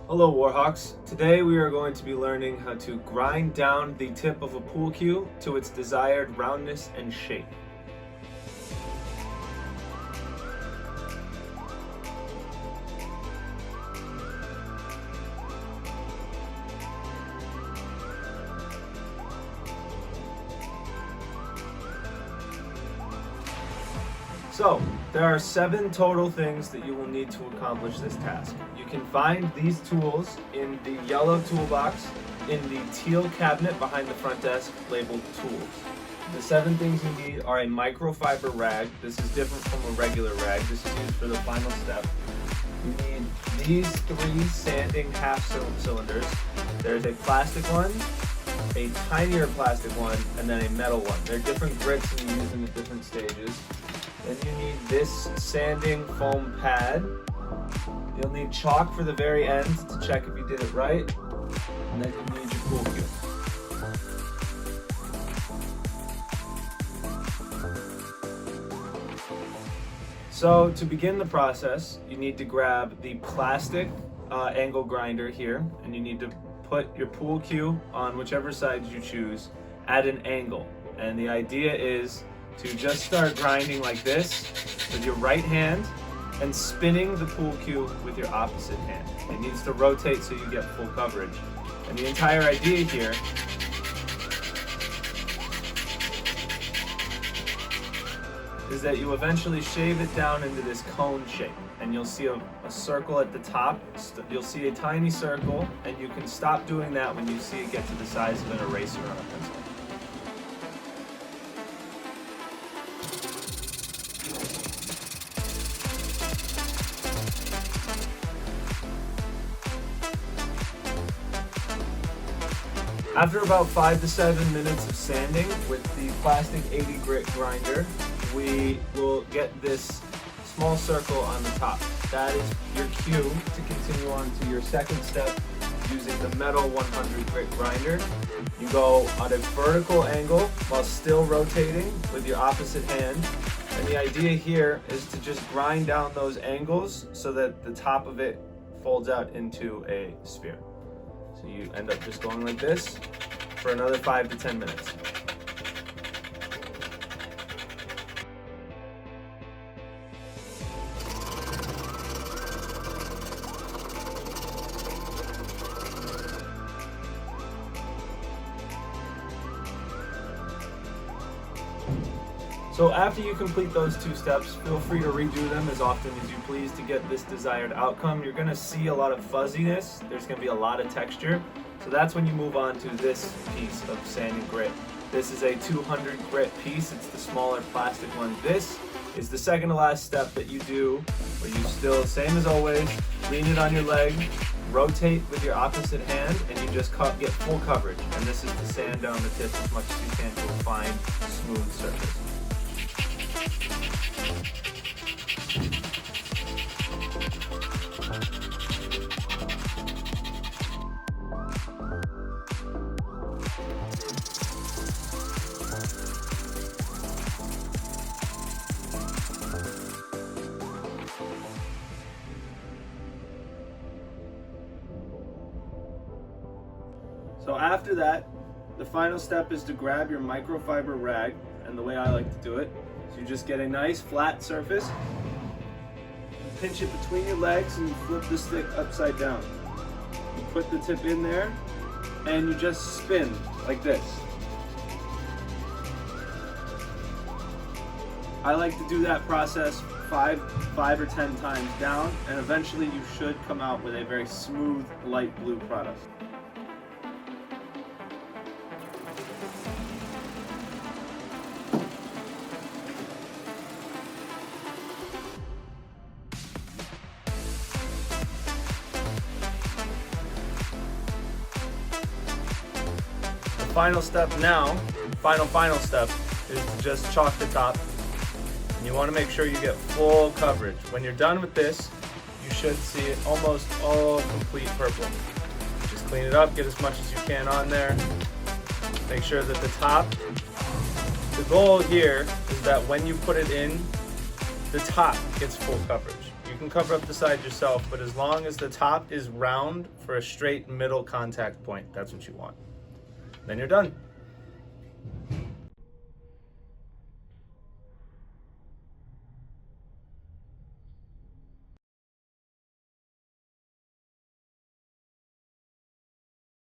Hello Warhawks. Today we are going to be learning how to grind down the tip of a pool cue to its desired roundness and shape. So, there are 7 total things that you will need to accomplish this task. You can find these tools in the yellow toolbox in the teal cabinet behind the front desk labeled Tools. The 7 things you need are a microfiber rag. This is different from a regular rag. This is used for the final step. You need these 3 sanding half cylinders. There's a plastic one, a tinier plastic one, and then a metal one. They're different grits and you use them at different stages. Then you need this sanding foam pad. You'll need chalk for the very end to check if you did it right. And then you need your pool cue. So to begin the process, you need to grab the plastic angle grinder here, and you need to put your pool cue on whichever side you choose at an angle. And the idea is to just start grinding like this with your right hand and spinning the pool cue with your opposite hand. It needs to rotate so you get full coverage. And the entire idea here is that you eventually shave it down into this cone shape. And you'll see a circle at the top. You'll see a tiny circle, and you can stop doing that when you see it get to the size of an eraser on a pencil. After about 5 to 7 minutes of sanding with the plastic 80 grit grinder, we will get this small circle on the top. That is your cue to continue on to your second step using the metal 100 grit grinder. You go at a vertical angle while still rotating with your opposite hand. And the idea here is to just grind down those angles so that the top of it folds out into a sphere. So you end up just going like this for another 5 to 10 minutes. So after you complete those 2 steps, feel free to redo them as often as you please to get this desired outcome. You're going to see a lot of fuzziness. There's going to be a lot of texture. So that's when you move on to this piece of sand and grit. This is a 200 grit piece. It's the smaller plastic one. This is the second to last step that you do, where you still, same as always, lean it on your leg, rotate with your opposite hand, and you just get full coverage. And this is to sand down the tip as much as you can to a fine, smooth surface. So after that, the final step is to grab your microfiber rag, and the way I like to do it, so you just get a nice flat surface, pinch it between your legs, and you flip the stick upside down. You put the tip in there, and you just spin like this. I like to do that process 5 or 10 times down, and eventually you should come out with a very smooth, light blue product. Final step now, final step, is to just chalk the top. And you want to make sure you get full coverage. When you're done with this, you should see it almost all complete purple. Just clean it up, get as much as you can on there. Make sure that the top, the goal here is that when you put it in, the top gets full coverage. You can cover up the side yourself, but as long as the top is round for a straight middle contact point, that's what you want. Then you're done.